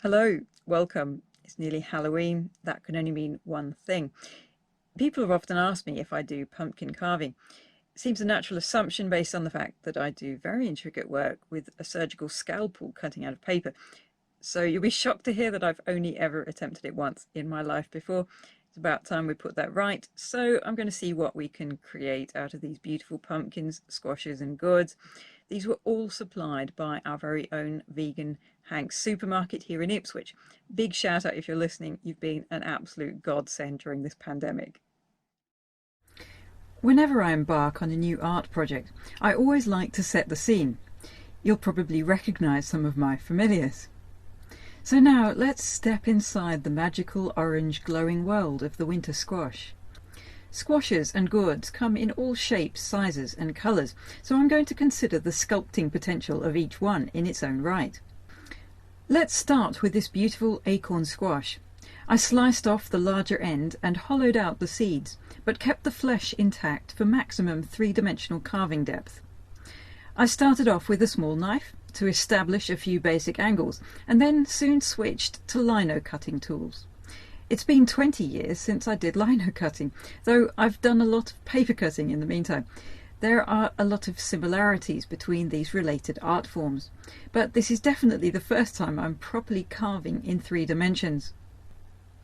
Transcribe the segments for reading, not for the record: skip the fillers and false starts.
Hello, welcome. It's nearly Halloween. That can only mean one thing. People have often asked me if I do pumpkin carving. It seems a natural assumption based on the fact that I do very intricate work with a surgical scalpel cutting out of paper. So you'll be shocked to hear that I've only ever attempted it once in my life before. It's about time we put that right. So I'm going to see what we can create out of these beautiful pumpkins, squashes and gourds. These were all supplied by our very own vegan Hank's supermarket here in Ipswich. Big shout out if you're listening. You've been an absolute godsend during this pandemic. Whenever I embark on a new art project, I always like to set the scene. You'll probably recognise some of my familiars. So now let's step inside the magical orange glowing world of the winter squash. Squashes and gourds come in all shapes, sizes and colours, so I'm going to consider the sculpting potential of each one in its own right. Let's start with this beautiful acorn squash. I sliced off the larger end and hollowed out the seeds, but kept the flesh intact for maximum three-dimensional carving depth. I started off with a small knife to establish a few basic angles, and then soon switched to lino cutting tools. It's been 20 years since I did lino cutting, though I've done a lot of paper cutting in the meantime. There are a lot of similarities between these related art forms, but this is definitely the first time I'm properly carving in 3 dimensions.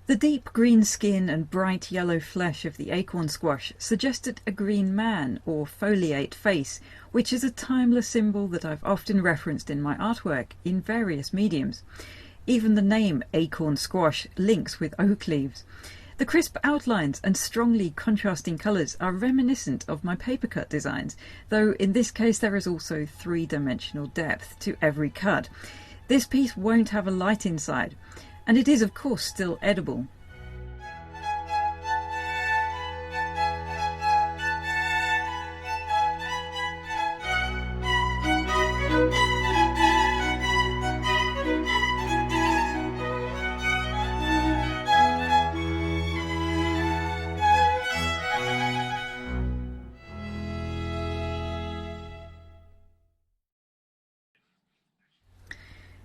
The deep green skin and bright yellow flesh of the acorn squash suggested a green man or foliate face, which is a timeless symbol that I've often referenced in my artwork in various mediums. Even the name acorn squash links with oak leaves. The crisp outlines and strongly contrasting colours are reminiscent of my paper cut designs, though in this case there is also 3-dimensional depth to every cut. This piece won't have a light inside, and it is of course still edible.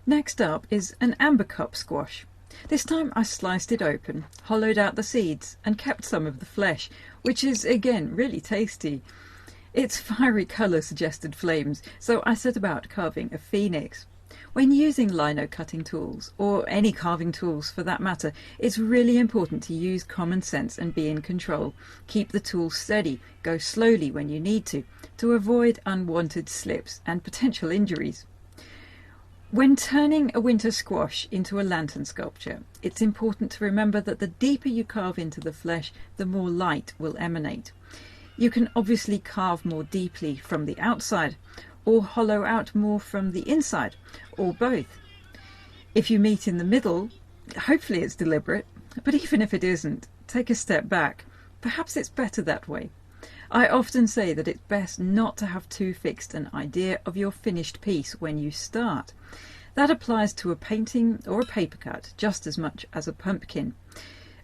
Next up is an amber cup squash. This time I sliced it open, hollowed out the seeds and kept some of the flesh, which is again really tasty. Its fiery colour suggested flames, so I set about carving a phoenix. When using lino cutting tools, or any carving tools for that matter, it's really important to use common sense and be in control. Keep the tool steady, go slowly when you need to avoid unwanted slips and potential injuries. When turning a winter squash into a lantern sculpture, it's important to remember that the deeper you carve into the flesh, the more light will emanate. You can obviously carve more deeply from the outside, or hollow out more from the inside, or both. If you meet in the middle, hopefully it's deliberate, but even if it isn't, take a step back. Perhaps it's better that way. I often say that it's best not to have too fixed an idea of your finished piece when you start. That applies to a painting or a paper cut just as much as a pumpkin.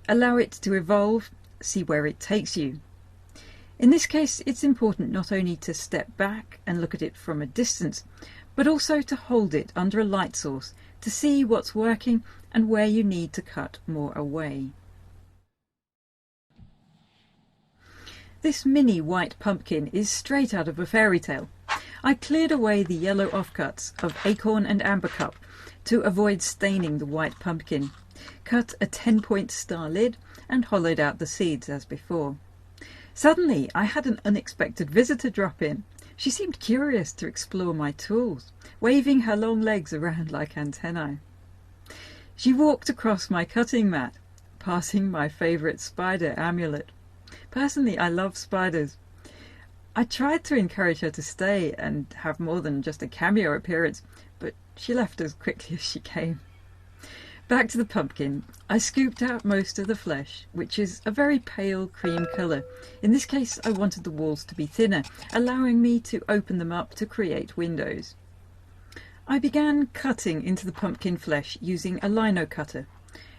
Allow it to evolve, see where it takes you. In this case, it's important not only to step back and look at it from a distance, but also to hold it under a light source to see what's working and where you need to cut more away. This mini white pumpkin is straight out of a fairy tale. I cleared away the yellow offcuts of acorn and amber cup to avoid staining the white pumpkin, cut a 10-point star lid and hollowed out the seeds as before. Suddenly I had an unexpected visitor drop in. She seemed curious to explore my tools, waving her long legs around like antennae. She walked across my cutting mat, passing my favourite spider amulet. Personally, I love spiders. I tried to encourage her to stay and have more than just a cameo appearance, but she left as quickly as she came. Back to the pumpkin, I scooped out most of the flesh, which is a very pale cream colour. In this case, I wanted the walls to be thinner, allowing me to open them up to create windows. I began cutting into the pumpkin flesh using a lino cutter.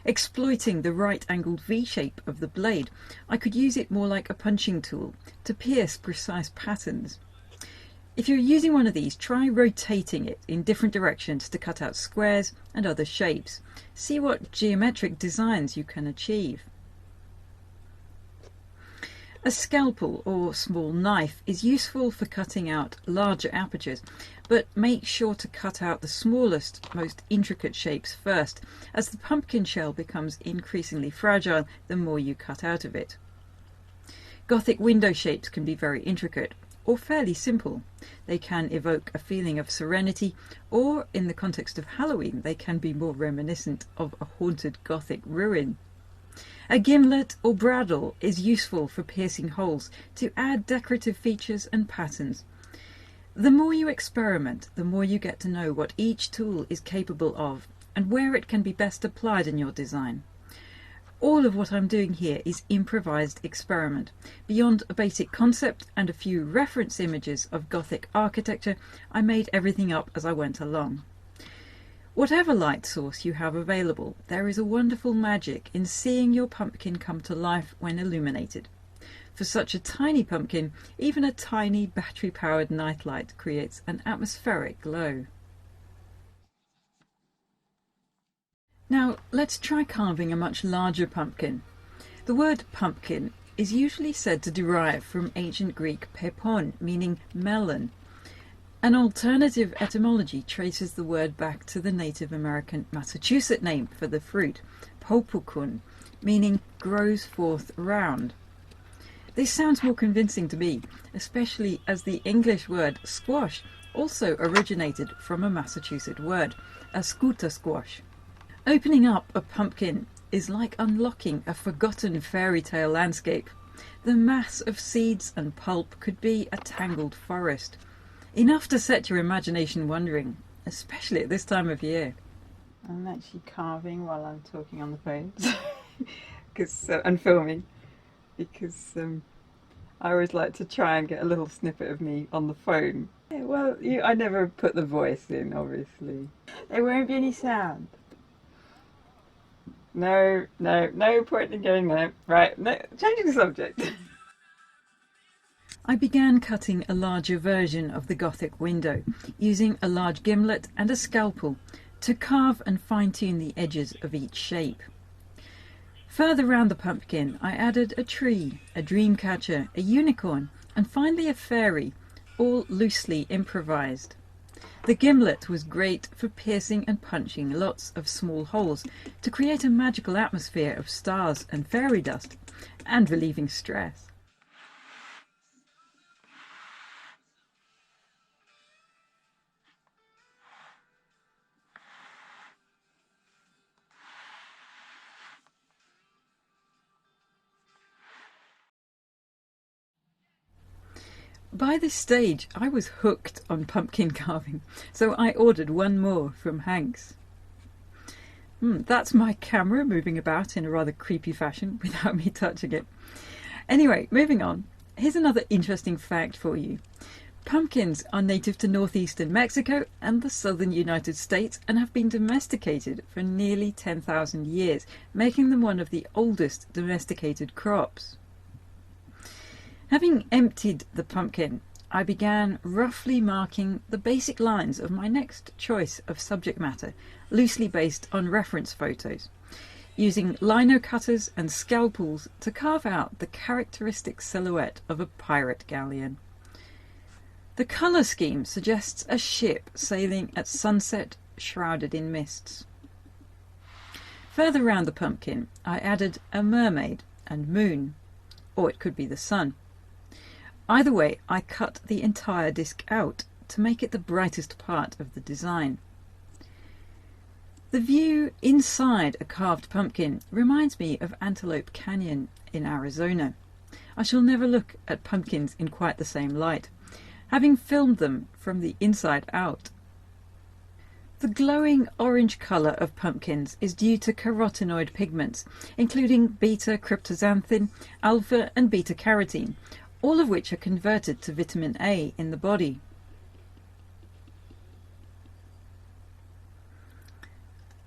Exploiting the right-angled V-shape of the blade, I could use it more like a punching tool to pierce precise patterns. If you're using one of these, try rotating it in different directions to cut out squares and other shapes. See what geometric designs you can achieve. A scalpel or small knife is useful for cutting out larger apertures, but make sure to cut out the smallest, most intricate shapes first, as the pumpkin shell becomes increasingly fragile the more you cut out of it. Gothic window shapes can be very intricate, or fairly simple. They can evoke a feeling of serenity, or in the context of Halloween, they can be more reminiscent of a haunted Gothic ruin. A gimlet or bradawl is useful for piercing holes to add decorative features and patterns. The more you experiment, the more you get to know what each tool is capable of and where it can be best applied in your design. All of what I'm doing here is improvised experiment. Beyond a basic concept and a few reference images of Gothic architecture, I made everything up as I went along. Whatever light source you have available, there is a wonderful magic in seeing your pumpkin come to life when illuminated. For such a tiny pumpkin, even a tiny battery-powered nightlight creates an atmospheric glow. Now let's try carving a much larger pumpkin. The word pumpkin is usually said to derive from ancient Greek pepon, meaning melon. An alternative etymology traces the word back to the Native American Massachusetts name for the fruit, popukun, meaning grows forth round. This sounds more convincing to me, especially as the English word squash also originated from a Massachusetts word, a scooter squash. Opening up a pumpkin is like unlocking a forgotten fairy tale landscape. The mass of seeds and pulp could be a tangled forest. Enough to set your imagination wandering, especially at this time of year. I'm actually carving while I'm talking on the phone and filming, because I always like to try and get a little snippet of me on the phone. Yeah, well, I never put the voice in, obviously. There won't be any sound. No point in going there. Right, no, changing the subject. I began cutting a larger version of the Gothic window, using a large gimlet and a scalpel to carve and fine-tune the edges of each shape. Further round the pumpkin, I added a tree, a dream catcher, a unicorn, and finally a fairy, all loosely improvised. The gimlet was great for piercing and punching lots of small holes to create a magical atmosphere of stars and fairy dust, and relieving stress. By this stage, I was hooked on pumpkin carving, so I ordered one more from Hanks. That's my camera moving about in a rather creepy fashion without me touching it. Anyway, moving on. Here's another interesting fact for you. Pumpkins are native to northeastern Mexico and the southern United States and have been domesticated for nearly 10,000 years, making them one of the oldest domesticated crops. Having emptied the pumpkin, I began roughly marking the basic lines of my next choice of subject matter, loosely based on reference photos, using lino cutters and scalpels to carve out the characteristic silhouette of a pirate galleon. The colour scheme suggests a ship sailing at sunset, shrouded in mists. Further round the pumpkin, I added a mermaid and moon, or it could be the sun. Either way, I cut the entire disc out to make it the brightest part of the design. The view inside a carved pumpkin reminds me of Antelope Canyon in Arizona. I shall never look at pumpkins in quite the same light, having filmed them from the inside out. The glowing orange colour of pumpkins is due to carotenoid pigments, including beta-cryptoxanthin, alpha and beta-carotene, all of which are converted to vitamin A in the body.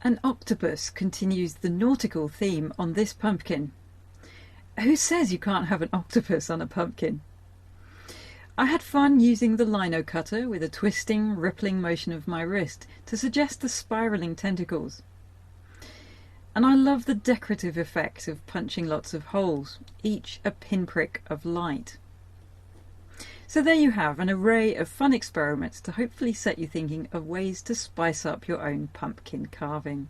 An octopus continues the nautical theme on this pumpkin. Who says you can't have an octopus on a pumpkin? I had fun using the lino cutter with a twisting, rippling motion of my wrist to suggest the spiralling tentacles. And I love the decorative effect of punching lots of holes, each a pinprick of light. So there you have an array of fun experiments to hopefully set you thinking of ways to spice up your own pumpkin carving.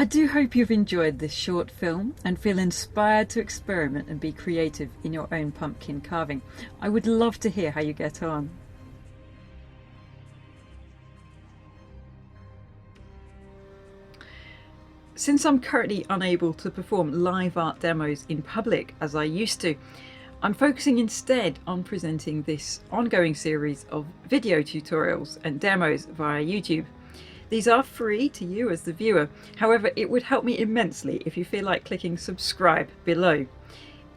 I do hope you've enjoyed this short film and feel inspired to experiment and be creative in your own pumpkin carving. I would love to hear how you get on. Since I'm currently unable to perform live art demos in public as I used to, I'm focusing instead on presenting this ongoing series of video tutorials and demos via YouTube. These are free to you as the viewer, however it would help me immensely if you feel like clicking subscribe below.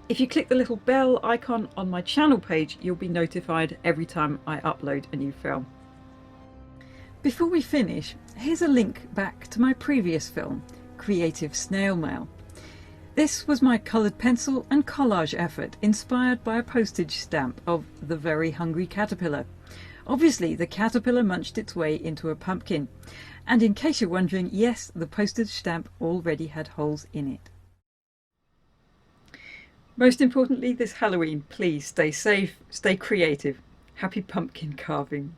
If you click the little bell icon on my channel page, you'll be notified every time I upload a new film. Before we finish, here's a link back to my previous film, Creative Snail Mail. This was my coloured pencil and collage effort inspired by a postage stamp of the very hungry caterpillar. Obviously, the caterpillar munched its way into a pumpkin. And in case you're wondering, yes, the postage stamp already had holes in it. Most importantly this Halloween, please stay safe, stay creative. Happy pumpkin carving.